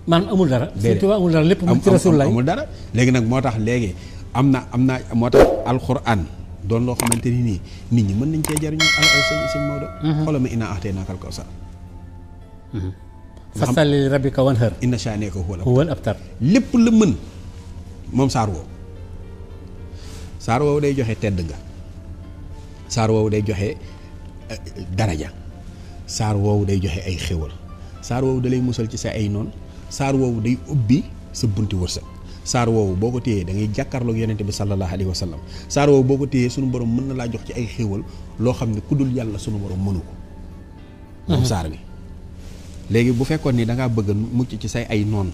maanaam amul dara. Sëñ Tuubaa amul dara lépp mu ci Rasulullah amul dara. léegi nag moo tax léegi am na moo tax alxuraan doon loo xamante ni nii nit ñi mën nañ cee jariñu sëñ Maodo. xoolal ma innaa a'taynaakal kawsar. fasalli li rabbika wanhar. inna shaani'aka huwal abtar. lépp la mën moom saar woowu. saar woowu day joxe tedd nga. saar woowu day joxe daraja. saar woowu day joxe ay xéwal. saar woowu da lay musal ci sa ay noon. saar woowu day ubbi sa bunti wërsëg. saar woowu boo ko téyee da ngay jàkkaarloog yonente bi sallallahu alayhi wa sallam. saar woowu boo ko téyee sunu borom mën na laa jox ci ay xéwal loo xam ne ku dul yàlla sunu borom mënu ko. moom saar bi. léegi bu fekkoon ni da ngaa bëgg mucc ci say ay noon.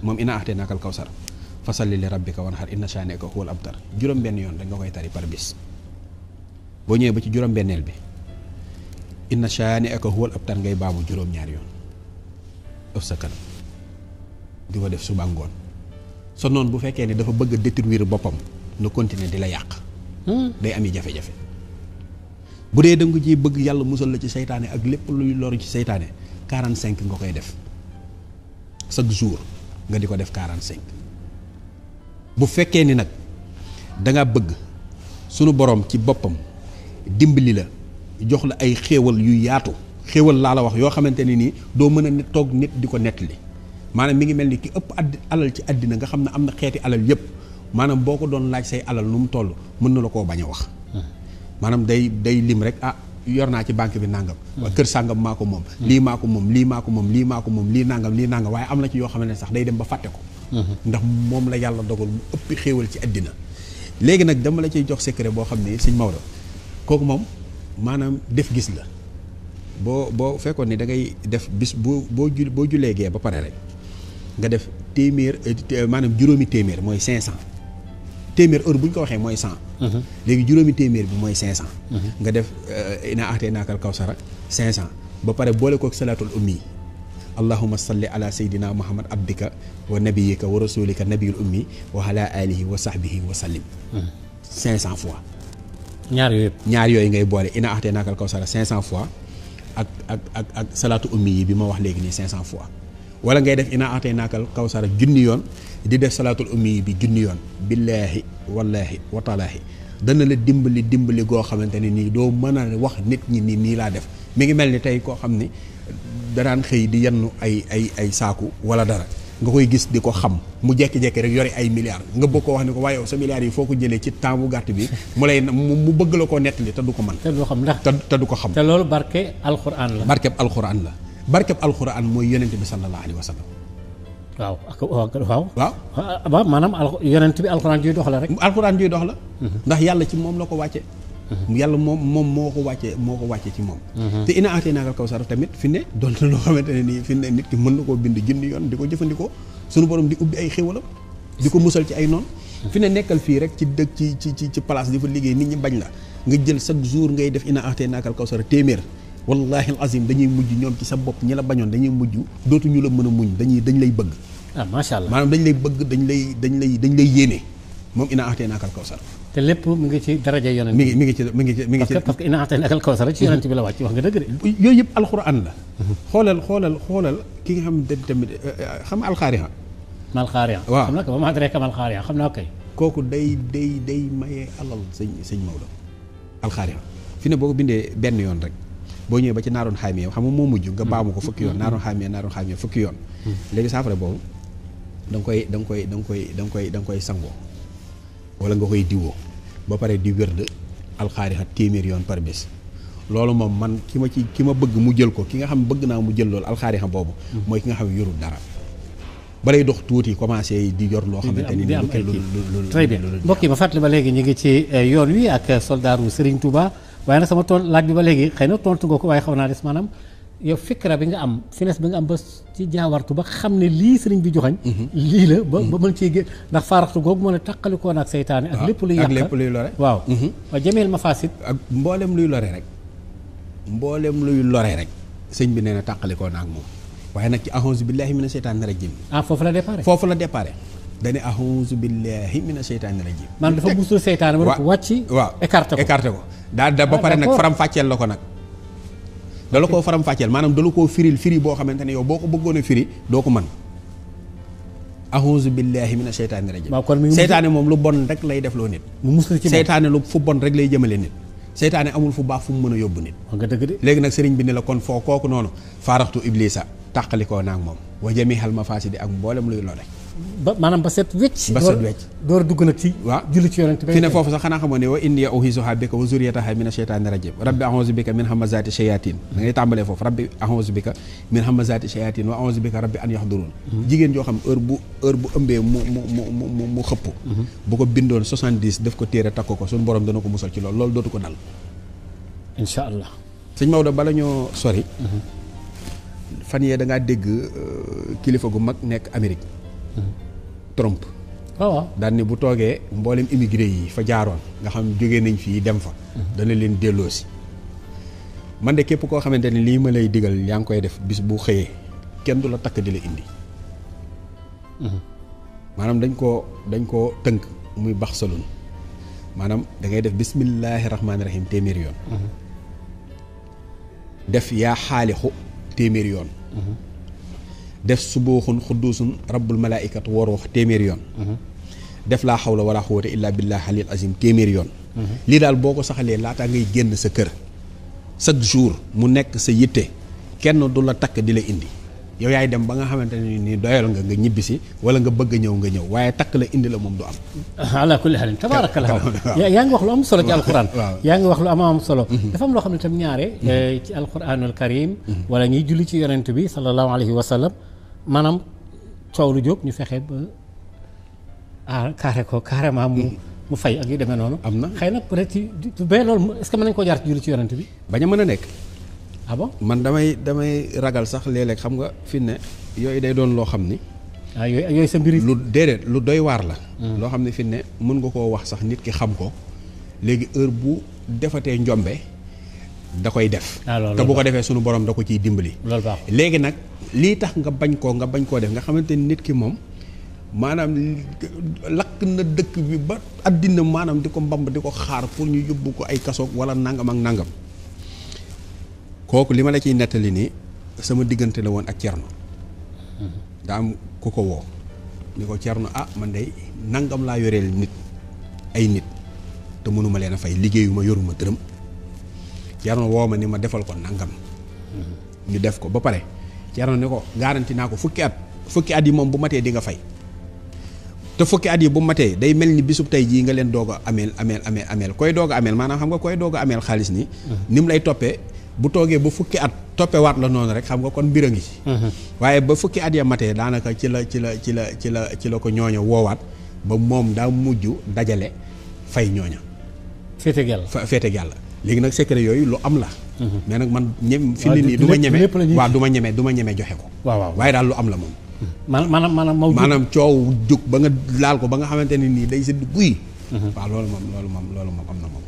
moom innaa a'taynaakal kawsar fasalli li rabbika wanhar inna shaani'aka huwal abtar juróom-benn yoon rek nga koy tari par bis. boo ñëwee ba ci juróom-benneel bi inna shaani'aka huwal abtar ngay baamu juróom-ñaari yoon ëf sa kanam di ko def suba ngoon sa noonu bu fekkee ne dafa bëgg a détruire boppam na continuer di la yàq. day ami jafe-jafe. bu dee da nga ci bëgg yàlla musal la ci seytaane ak lépp luy loru ci seytaane 45 nga koy def chaque jour nga di ko def 45. bu fekkee ni nag da nga bëgg sunu borom ci boppam dimbali la jox la ay xéewal yu yaatu xéewal laa la wax yoo xamante ne nii doo mën a nit toog nit di ko nettali maanaam mi ngi mel ni ki ëpp alal ci àddina nga xam ne am na xeeti alal yëpp maanaam boo ko doon laaj say alal nu mu toll mën na la koo bañ a wax. maanaam day lim rek yor naa ci banque bi nangam. kër sàngam maa ko moom. lii maa ko moom lii maa ko moom lii maa ko moom lii nangam waaye am na ci yoo xam ne sax day dem ba fàtte ko. ndax moom la yàlla dogal mu ëppi xéewal ci àddina. léegi nag dama la ciy jox secret boo xam ne sëñ Maodo kooku moom maanaam def gis la boo fekkoon ni da ngay def bis boo julee gee ba pare rek nga def téeméer maanaam juróomi téeméer mooy 500. téeméer heure bu ñu ko waxee mooy 100. léegi juróomi téeméer bi mooy 500. nga def innaa a'taynaakal kawsara 500 ba pare boole kook salaatul ummi allahumma salli ala sayyidina muhammad abdika wa nabiyika wa rasulika nabiyul ummi wa ala alihi wa sahbihi wa sallim. 500 fois. ñaar yooyu ngay boole innaa a'taynaakal kawsara 500 fois ak salaatu ummi yi bi ma wax léegi nii 500 fois. wala ngay def innaa a'taynaakal kawsara junni yoon di def salaatul ummi yi bi junni yoon billaahi wallaahi wataalaahi dana la dimbali goo xamante ne nii doo mën a wax nit ñi nii laa def mi ngi mel ni tey koo xam ni danaan xëy di yenn ay saaku wala dara nga koy gis di ko xam mu jekki-jekki rek yore ay milliards nga bëgg ko wax ni ko waaye sa milliards yi foo ko jëlee ci temps bu gàtt bi mu bëgg la koo nettali te du ko mën. te du ko xam. te loolu barke alxuraan la. barkeb alxuraan mooy yonent bi sallallahu alayhi wa sallam. waaw maanaam yonent bi alxuraan juy dox la rek. alxuraan juy dox la. ndax yàlla ci moom la ko wàcce. yàlla moom moo ko wàcce ci moom. te innaa a'taynaakal kawsar tamit fi ne doon na loo xamante ne nii fi ne nit ki mën na koo bind junni yoon di ko jëfandikoo sunu borom di ubbi ay xéwalam di ko musal ci ay noon. fi ne nekkal fii rek ci dëkk ci place di fa liggéey nit ñi bañ la nga jël chaque jour ngay def innaa a'taynaakal kawsar téeméer. wallahi alazim dañuy mujj ñoom ci sa bopp ñi la bañoon dañuy mujj dootuñu la mën a muñ dañ lay bëgg. macha allah maanaam dañ lay bëgg dañ lay yéene moom innaa a'taynaakal kawsar. te lépp mi ngi ci daraja yonent mi ngi ci parce que innaa a'taynaakal kawsar ci yonent bi la wàcc wax nga dëgg de. yooyu yëpp alxuraan la. xoolal ki nga xam ne tamit xam nga alxaariya. malxaariya. waaw xam naa ko ba ma adraka malxaariya xam naa kay. kooku day maye alal sëñ Maodo. alxaariya fi ne boo ko bindee benn yoon rek. boo ñëwee ba ci naaroon xaymee xam nga moo mujj nga baamu ko fukki yoon naaroon xaymee fukki yoon. léegi saafara boobu da nga koy sangoo wala nga koy diwoo ba pare di wérd alxaarixa téeméer yoon par bés. loolu moom man ki ma bëgg mu jël ko ki nga xam bëgg naa mu jël loolu alxaarixa boobu. mooy ki nga xam yorul dara. balay dox tuuti commencé di yor loo xamante ni lu très bien mbokk yi ma fàttali ba léegi ñu ngi ci yoon wi ak soldaaru Serigne Touba. waaye nag sama laaj bi ba léegi xëy na tontu nga ko waaye xaw naa des maanaam yow fikra bi nga am finesse bi nga am ba ci jaawartu ba xam ne lii sëriñ bi joxañ lii la ba mën ciy gé ndax faaraxtu googu moo ne taqalikoon ak seytaane ak lépp luy yàq ak lépp luy lore waaw wa jameel mafasid ak mboolem luy lore rek sëñ bi nee na taqalikoon ak moom waaye nag ci a'uuzu billahi mina seytaani rajim foofu la déparé dane a'uuzu billahi mina seytaani rajim maanaam dafa musul seytaane ba wàcc waaw écarté ko daal da ba pare nag faram fàcceel la ko nag dala koo faram-fàcceel maanaam dala koo firil firi boo xamante ne yow boo ko bëggoon a firi doo ko mën a'uuzu billahi mina sheytaani rajim seytaane moom lu bon rek lay def loo nit seytaane lu fu bon rek lay jëmale nit seytaane amul fu baax fu mu mën a yóbbu nit nga dëgg de léegi nag sëriñ bi ne la kon foo kooku noonu faaraxtu iblisa tàqalikoo naag moom wa jamihal mafaasidi ak mboolem luy lore ba maanaam ba set wecc door a dugg nag ci waaw julli ci yonent bi fi ne foofu sax xanaa xamoon ne wa inni u'iizuhaa bika wa zurriyatahaa mina sheytaani rajim rabbi a'uuzu bika min hamazaati shayatin da ngay tàmbalee foofu rabbi a'uuzu bika min hamazaati shayatin wa a'uuzu bika rabbi an yahduruun jigéen joo xam heure bu ëmbee mu xëpp bu ko bindoon 70 daf ko téere takk ko suñu borom dana ko musal ci loolu dootu ko dal incha allah sëñ Maodo bala ñoo sori fan yee da ngaa dégg kilifa gu mag nekk Amérique Trump waaw daan ne bu toogee mboolem immigré yi fa jaaroon nga xam jógee nañ fii dem fa dana leen delloosi man de képp koo xamante ne lii ma lay digal yaa ngi koy def bis bu xëyee kenn du la takk di la indi maanaam dañ koo tënk muy bax salun maanaam da ngay def bismillaahi rahmaani rahim téeméeri yoon def yaa xaalixu téeméeri yoon def subooxun xudduusun rabbul malaa'ikat waruux téeméeri yoon def laa xawla wala xuwwata illaa billahi alil azim téeméeri yoon lii daal boo ko saxalee laataa ngay génn sa kër chaque jour mu nekk sa yitte kenn du la takk di la indi yow yaay dem ba nga xamante ne ni doyal nga ñibbisi wala nga bëgg a ñëw nga ñëw waaye takk la indi la moom du am ala kulli xaalin tabaarakallah yaa ngi wax lu am solo ci alquran yaa ngi wax lu am solo dafa am loo xam ne tam ñaare ci alquranul karim wala ñuy julli ci yonent bi sallallahu alayhi wa sallam maanaam coow lu jóg ñu fexe ba carré ko carrément mu fay ak yu demee noonu am na xëy na peut-être ci ba loolu est-ce que mën nañu koo jaar ci julli ci yonent bi bañ a mën a nekk ah bon man damay ragal sax léeg-léeg xam nga fi ne yooyu day doon loo xam ni yooyu sa mbiri lu déedéet lu doy waar la loo xam ne fi ne mën nga koo wax sax nit ki xam ko léegi heure bu defatee njombe da koy def te bu ko defee sunu borom da ko ciy dimbali loolu baax léegi nag lii tax nga bañ koo def nga xamante ni nit ki moom maanaam lakk na dëkk bi ba àddina maanaam di ko mbamb di ko xaar pour ñu yóbbu ko ay kasoog wala nangam ak nangam kooku li ma la ciy nettali nii sama diggante la woon ak Cerno daa am ku ko woo ni ko Cerno man day nangam laa yoreel nit ay nit te mënuma leen a fay liggéeyuma yoruma dërëm Cerno woo ma ni ma defal ko nangam ñu def ko ba pare Cerno ni ko garanti naa ko fukki at yi moom bu matee di nga fay te fukki at yi bu matee day mel ni bisub tey jii nga leen doog a ameel koy doog a ameel maanaam xam nga koy doog a ameel xaalis ni ni mu lay toppee bu toogee ba fukki at toppewaat la noonu rek xam nga kon mbir a ngi ci waaye ba fukki at ya matee daanaka ci la ko ñooña woowaat ba moom daa mujj dajale fay ñooña féeteeg yàlla léegi nag secret yooyu lu am la mais nag man fi ni nii du ma ñeme joxe ko waaye daal lu am la moom maanaam coow jug ba nga laal ko ba nga xamante ne nii day sëdd guy waaw loolu moom am na moom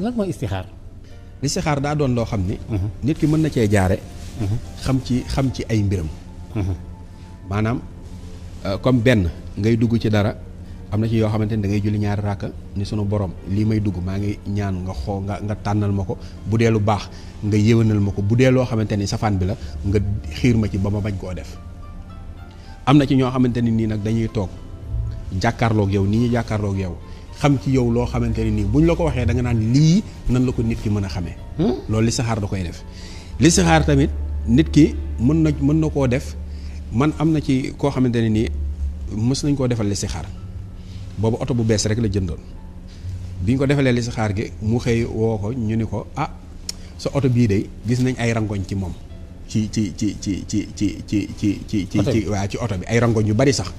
lan mooy istixaar listixaar daa doon loo xam ni nit ki mën na cee jaare xam ci ay mbiram maanaam comme benn ngay dugg ci dara am na ci yoo xamante ni da ngay julli ñaari ràkka ni sunu borom lii may dugg maa ngi ñaan nga tànnal ma ko bu dee lu baax nga yéwénal ma ko bu dee loo xamante ni safaan bi la nga xiir ma ci ba ma bañ koo def am na ci ñoo xamante ni nii nag dañuy toog jàkkaarloog yow ni ñu jàkkaarloog yow xam ci yow loo xamante ne nii buñ la ko waxee da nga naan lii nan la ko nit ki mën a xamee loolu listixaar da koy def listixaar tamit nit ki mën na koo def man am na ci koo xamante ne nii mës nañ koo defal listixaar boobu oto bu bees rek la jëndoon bi ñu ko defalee listixaar gi mu xëy woo ko ñu ni ko sa oto bii de gis nañ ay rangoñ ci moom ci waa ci oto bi ay rangoñ yu bari sax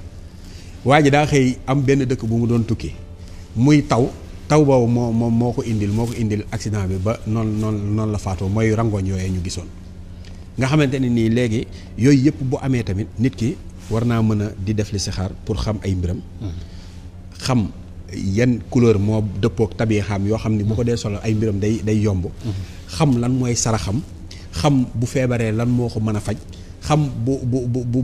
waa ji daa xëy am benn dëkk bu mu doon tukki muy taw boobu moo ko indil accident bi ba noonu la faatoo mooy rangoñ yooyee ñu gisoon nga xamante ne nii léegi yooyu yëpp bu amee tamit nit ki war naa mën a di def listixaar pour xam ay mbiram xam yan couleur moo dëppook tabiixaam yoo xam ni bu ko dee solo ay mbiram day yomb xam lan mooy saraxam xam bu feebaree lan moo ko mën a faj xam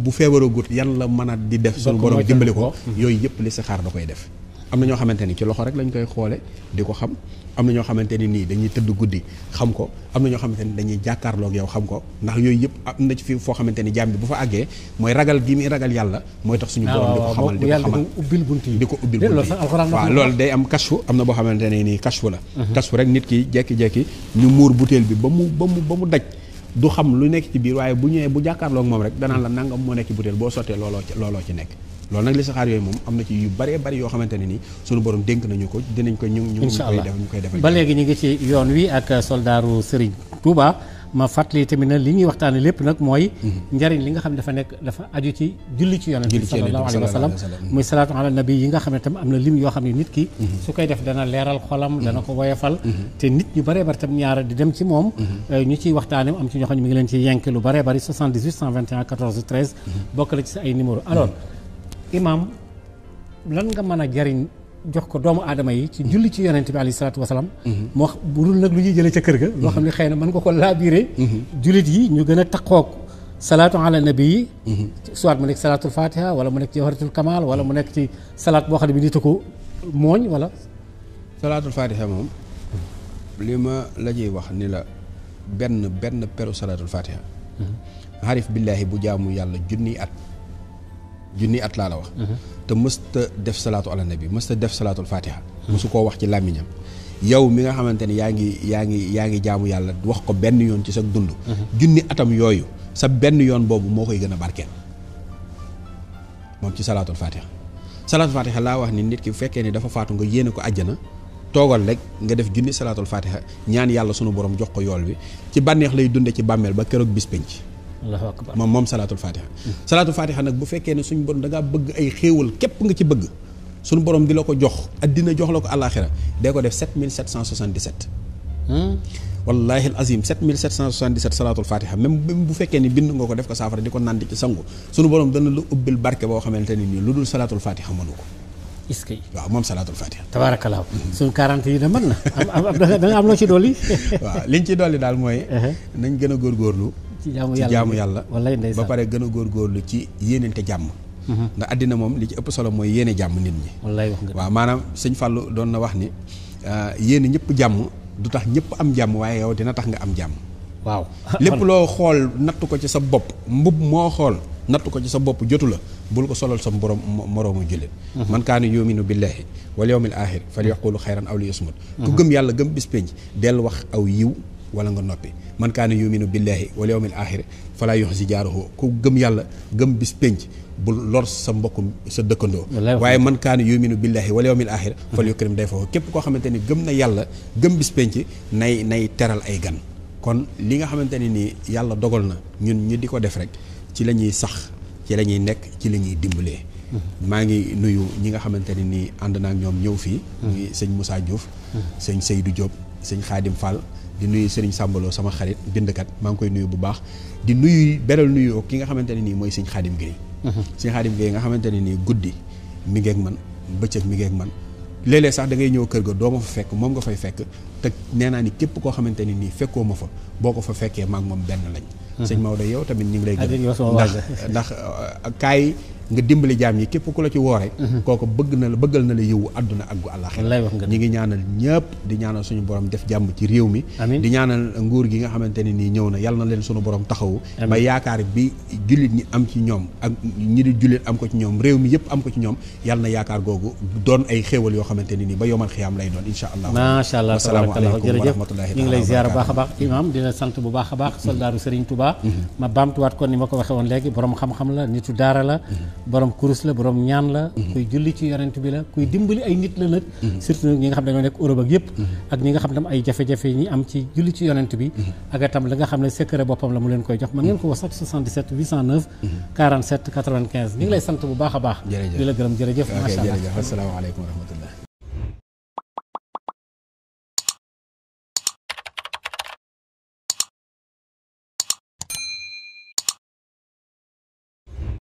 bu feebaragut yan la mën a di def suñu borom dimbali ko yooyu yëpp listixaar da koy def am na ñoo xamante ni ci loxo rek lañ koy xoole di ko xam am na ñoo xamante ni nii dañuy tëdd guddi xam ko am na ñoo xamante ni dañuy jàkkaarloog yow xam ko ndax yooyu yëpp am na ci fi foo xamante ni jaam bi bu fa àggee mooy ragal gi muy ragal yàlla mooy tax suñu borom di ko xamal di ko xamal ubbil bunt yi di ko ubbil bunt yi waaw loolu day am kashfu am na boo xamante ne nii kashfu la kashfu rek nit ki jekki-jekki ñu muur butéel bi ba mu daj du xam lu nekk ci biir waaye bu ñëwee bu jàkkaarloog moom rek danaan la nangam moo nekk ci butéel boo sottee looloo ci nekk loolu nag listixaar yooyu moom am na ci yu bëree bëri yoo xamante ne nii suñu borom dénk nañu ko dinañ ko ñu koy defal ba léegi ñu ngi ci yoon wi ak soldaaru Serigne Touba ma fàttali tamit na li ñuy waxtaane lépp nag mooy njariñ li nga xam ne dafa aju ci julli ci yonent bi sallallahu alayhi wa sallam muy salaatu ala nabi yi nga xam ne tam am na lim yoo xam ne nit ki su koy def dana leeral xolam dana ko woyofal te nit ñu bëree bëri tam ñaara di dem ci moom ñu ciy waxtaane am ci ñoo xam ne mi ngi leen ci yenk lu bëree bëri 78 121 14 13 bokk la ci sa ay numéro alors Imaam lan nga mën a jariñ jox ko doomu aadama yi ci julli ci yonent bi alayhi salaatu wasalaam moo bu dul nag lu ñuy jëlee ca kër ga loo xam ne xëy na mën nga ko laabiré jullit yi ñu gën a taqoog salaatu ala nabi yi soit mu nekk salaatul fatiha wala mu nekk ci jawharatul kamal wala mu nekk ci salaat boo xam ne bi nit a ko mooñ wala salaatul fatiha moom li ma la ciy wax ni la benn peru salaatul fatiha xarif billaahi bu jaamu yàlla junni at laa la wax te mësta def salaatu ala nabi mësta def salaatul fatiha mësu koo wax ci làmmiñam yow mi nga xamante ni yaa ngi jaamu yàlla wax ko benn yoon ci sa dund junni atam yooyu sa benn yoon boobu moo koy gën a barkeel moom ci salaatul fatiha laa wax ni nit ki bu fekkee ni dafa faatu nga yéene ko àjjana toogal rek nga def junni salaatul fatiha ñaan yàlla sunu borom jox ko yool bi ci bànneex lay dunde ci bàmmeel ba keroog bis penc Allahu akbar moom salaatul fatiha nag bu fekkee ne suñu borom da ngaa bëgg ay xéewal képp nga ci bëgg suñu borom di la ko jox addina jox la ko àllaaxira dee ko def 7777 wallahi al azim 7777 salaatul fatiha même bu fekkee ni bind nga ko def ko saafara di ko naan di ci sangu suñu borom dana la ubbil barke boo xamante ne nii lu dul salaatul fatiha mënu ko est-ce que waaw moom salaatul fatiha tabaarakallaa suñu 40 yi da mën na da nga am loo ci dolli waaw liñ ci dolli daal mooy nañ gën a góorgóorlu ci jaamu yàlla ba pare gën a góorgóorlu ci yéenente jàmm ndax àddina moom li ci ëpp solo mooy yéene jàmm nit ñi wallaay wax nga waaw maanaam sëñ Fallou doon na wax ni yéene ñëpp jàmm du tax ñëpp am jàmm waaye yow dina tax nga am jàmm waaw lépp loo xool nattu ko ci sa bopp mbub moo xool nattu ko ci sa bopp jotu la bul ko solal sa borom moroomu jullit man kaana yuminu billahi wal yawmil aaxir fal yaqulu xayran aw li yasmut ku gëm yàlla gëm bis penc del wax aw yiw wala nga noppi man kaana yuminu billahi wal yawmil aaxir falaa yuxzi jaarahu ku gëm yàlla gëm bis penc bul lor sa mbokk sa dëkkandoo waaye man kaana yuminu billahi wal yawmil aaxir fal yukrim dayfahu képp koo xamante ni gëm na yàlla gëm bis penc nay teral ay gan kon li nga xamante ne nii yàlla dogal na ñun ñu di ko def rek ci la ñuy sax ci la ñuy nekk ci la ñuy dimbalee maa ngi nuyu ñi nga xamante ne nii ànd naa ak ñoom ñëw fii muy sëñ Moussa Diouf sëñ Seydou Diop sëñ Khadim Fall di nuyu Serigne Sambaloo sama xarit bindkat maa ngi koy nuyu bu baax di nuyu beral nuyu ki nga xamante ne nii mooy sëñ Khadim Gueye sëñ Khadim Gueye nga xamante ne nii guddi mi ngeeg man bëccëg mi ngeeg man léeg-léeg sax da ngay ñëw kër ga doo ma fa fekk moom nga fay fekk te nee naa ni képp koo xamante ne nii fekkoo ma fa boo ko fa fekkee maag moom benn lañ sëñ Maodo yow tamit ñu ngi lay gërëm ndax kaay nga dimbali jaam yi képp ku la ci woore kooku bëggal na la yiwu àdduna ak gu àllaaxira ñi ngi ñaanal ñëpp di ñaanal suñu borom def jàmm ci réew mi di ñaanal nguur gi nga xamante ne nii ñëw na yal na leen suñu borom taxawu ba yaakaar bi jullit ñi am ci ñoom ak ñi di jullit am ko ci ñoom réew mi yëpp am ko ci ñoom yal na yaakaar googu doon ay xéewal yoo xamante ne nii ba yomal xiyaam lay doon insha allah macha allah asalaamaaleykum wa rahmatullahi ñu ngi lay ziar baax a baax imam dina sant bu baax a baax soldaaru Serigne Touba ma baamtuwaat ko ni ma ko waxee woon léegi borom xam-xam la nitu daara la borom kurus la borom ñaan la kuy julli ci yonent bi la kuy dimbali ay nit la nag surtout ñi nga xam ne dañoo nekk Europe ak yëpp ak ñi nga xam ne ay jafe-jafe ñi am ci julli ci yonent bi ak itam la nga xam ne secret boppam la mu leen koy jox man ngeen ko wax sax 77 809 47 95 ñu ngi lay sant bu baax a baax di la gërëm jërëjëf macha allah asalaamaaleykum wa rahmatullah